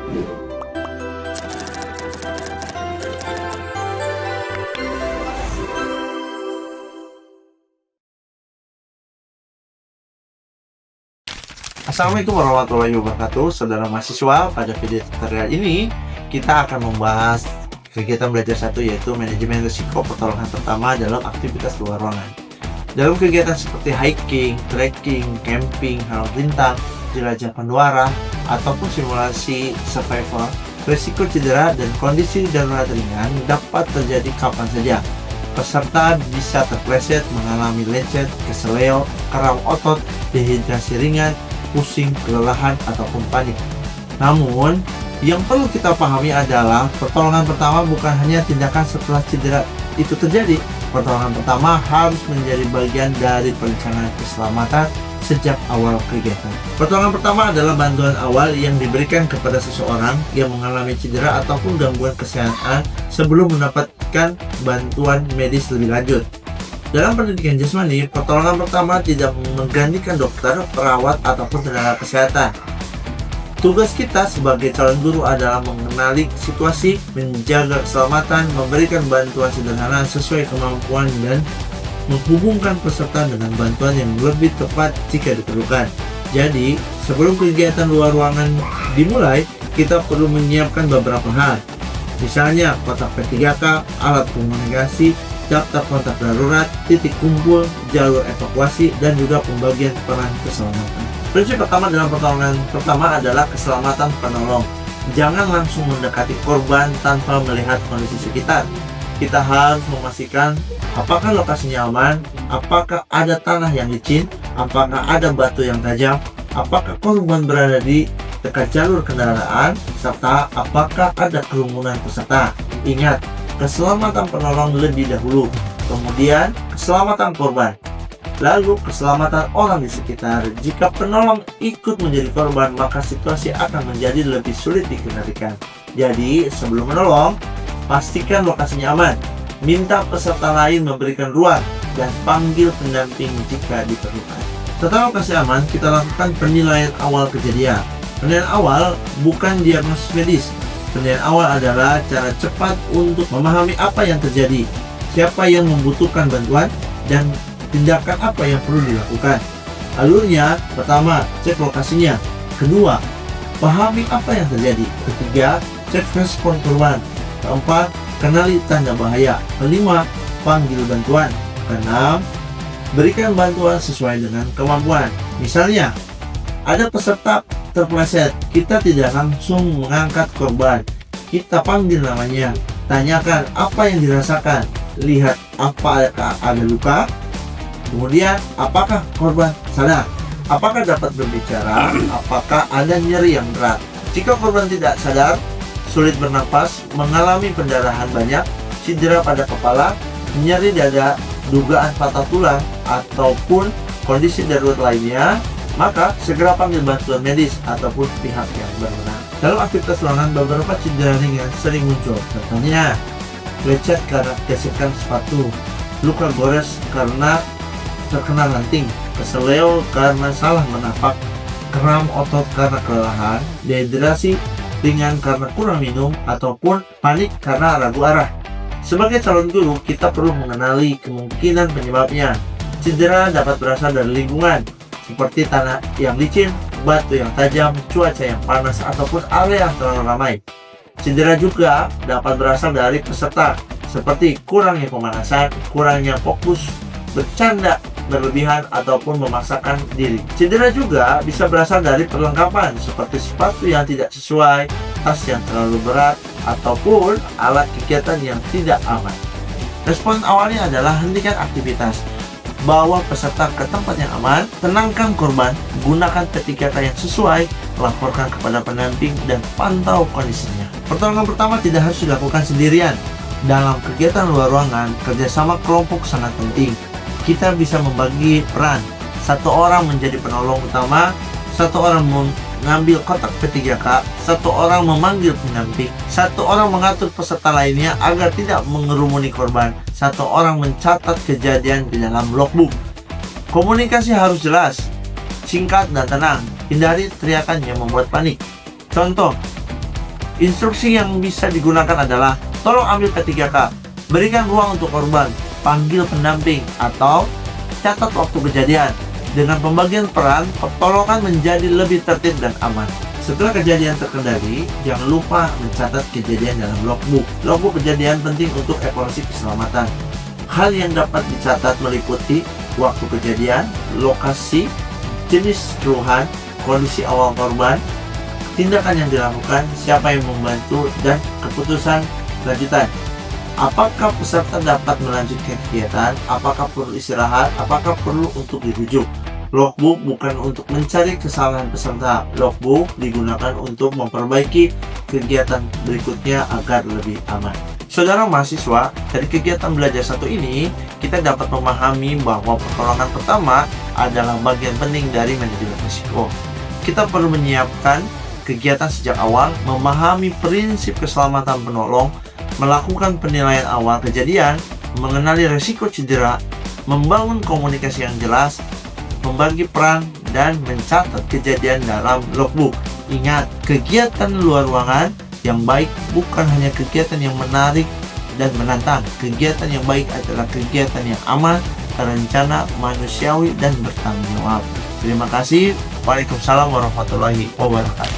Assalamualaikum warahmatullahi wabarakatuh, saudara mahasiswa. Pada video tutorial ini kita akan membahas kegiatan belajar satu, yaitu manajemen risiko pertolongan pertama dalam aktivitas luar ruangan. Dalam kegiatan seperti hiking, trekking, camping, halau lintang, jelajah penduara, ataupun simulasi survival, risiko cedera dan kondisi darurat ringan dapat terjadi kapan saja. Peserta bisa terpleset, mengalami lecet, keseleo, kram otot, dehidrasi ringan, pusing, kelelahan, ataupun panik. Namun, yang perlu kita pahami adalah pertolongan pertama bukan hanya tindakan setelah cedera itu terjadi. Pertolongan pertama harus menjadi bagian dari perencanaan keselamatan sejak awal kegiatan. Pertolongan pertama adalah bantuan awal yang diberikan kepada seseorang yang mengalami cedera ataupun gangguan kesehatan sebelum mendapatkan bantuan medis lebih lanjut. Dalam pendidikan jasmani, pertolongan pertama tidak menggantikan dokter, perawat, ataupun tenaga kesehatan. Tugas kita sebagai calon guru adalah mengenali situasi, menjaga keselamatan, memberikan bantuan sederhana sesuai kemampuan, dan menghubungkan peserta dengan bantuan yang lebih tepat jika diperlukan. Jadi, sebelum kegiatan luar ruangan dimulai, kita perlu menyiapkan beberapa hal. Misalnya, kotak P3K, alat komunikasi, daftar kontak darurat, titik kumpul, jalur evakuasi, dan juga pembagian peran keselamatan. Prinsip pertama dalam pertolongan pertama adalah keselamatan penolong. Jangan langsung mendekati korban tanpa melihat kondisi sekitar. Kita harus memastikan apakah lokasinya aman, apakah ada tanah yang licin, apakah ada batu yang tajam, apakah korban berada di dekat jalur kendaraan, serta apakah ada kerumunan peserta. Ingat, keselamatan penolong lebih dahulu, kemudian keselamatan korban, lalu keselamatan orang di sekitar. Jika penolong ikut menjadi korban, maka situasi akan menjadi lebih sulit dikendalikan. Jadi, sebelum menolong, pastikan lokasinya aman, minta peserta lain memberikan ruang, dan panggil pendamping jika diperlukan. Setelah lokasi aman, kita lakukan penilaian awal kejadian. Penilaian awal bukan diagnosis medis. Penilaian awal adalah cara cepat untuk memahami apa yang terjadi, siapa yang membutuhkan bantuan, dan tindakan apa yang perlu dilakukan. Alurnya, pertama, cek lokasinya. Kedua, pahami apa yang terjadi. Ketiga, cek respon korban. Keempat, kenali tanda bahaya. Kelima, panggil bantuan. Keenam, berikan bantuan sesuai dengan kemampuan. Misalnya, ada peserta terpleset, kita tidak langsung mengangkat korban. Kita panggil namanya, tanyakan apa yang dirasakan, lihat apakah ada luka, kemudian apakah korban sadar, apakah dapat berbicara, apakah ada nyeri yang berat. Jika korban tidak sadar, sulit bernapas, mengalami pendarahan banyak, cedera pada kepala, nyeri dada, dugaan patah tulang, ataupun kondisi darurat lainnya, maka segera panggil bantuan medis ataupun pihak yang berwenang. Dalam aktivitas ruangan, beberapa cedera ringan sering muncul. Contohnya, lecet karena gesekan sepatu, luka gores karena terkena ranting, keseleo karena salah menapak, kram otot karena kelelahan, dehidrasi ringan karena kurang minum, ataupun panik karena ragu arah. Sebagai calon guru, kita perlu mengenali kemungkinan penyebabnya. Cedera dapat berasal dari lingkungan, seperti tanah yang licin, batu yang tajam, cuaca yang panas, ataupun area yang terlalu ramai. Cedera juga dapat berasal dari peserta, seperti kurangnya pemanasan, kurangnya fokus, bercanda berlebihan, ataupun memaksakan diri. Cedera juga bisa berasal dari perlengkapan, seperti sepatu yang tidak sesuai, tas yang terlalu berat, ataupun alat kegiatan yang tidak aman. Respon awalnya adalah hentikan aktivitas, bawa peserta ke tempat yang aman, tenangkan korban, gunakan P3K yang sesuai, laporkan kepada pendamping, dan pantau kondisinya. Pertolongan pertama tidak harus dilakukan sendirian. Dalam kegiatan luar ruangan, kerjasama kelompok sangat penting. Kita bisa membagi peran. Satu orang menjadi penolong utama, satu orang mengambil kotak P3K, satu orang memanggil pendamping, satu orang mengatur peserta lainnya agar tidak mengerumuni korban, satu orang mencatat kejadian di dalam logbook. Komunikasi harus jelas, singkat dan tenang. Hindari teriakan yang membuat panik. Contoh, Instruksi yang bisa digunakan adalah tolong ambil P3K, berikan ruang untuk korban, panggil pendamping, atau catat waktu kejadian. Dengan pembagian peran, pertolongan menjadi lebih tertib dan aman. Setelah kejadian terkendali, jangan lupa mencatat kejadian dalam logbook. Logbook kejadian penting untuk evaluasi keselamatan. Hal yang dapat dicatat meliputi waktu kejadian, lokasi, jenis keluhan, kondisi awal korban, tindakan yang dilakukan, siapa yang membantu, dan keputusan lanjutan. Apakah peserta dapat melanjutkan kegiatan? Apakah perlu istirahat? Apakah perlu untuk dirujuk? Logbook bukan untuk mencari kesalahan peserta. Logbook digunakan untuk memperbaiki kegiatan berikutnya agar lebih aman. Saudara mahasiswa, dari kegiatan belajar satu ini, kita dapat memahami bahwa pertolongan pertama adalah bagian penting dari manajemen risiko. Kita perlu menyiapkan kegiatan sejak awal, memahami prinsip keselamatan penolong, melakukan penilaian awal kejadian, mengenali risiko cedera, membangun komunikasi yang jelas, membagi peran, dan mencatat kejadian dalam logbook. Ingat, kegiatan luar ruangan yang baik bukan hanya kegiatan yang menarik dan menantang. Kegiatan yang baik adalah kegiatan yang aman, terencana, manusiawi, dan bertanggung jawab. Terima kasih. Waalaikumsalam warahmatullahi wabarakatuh.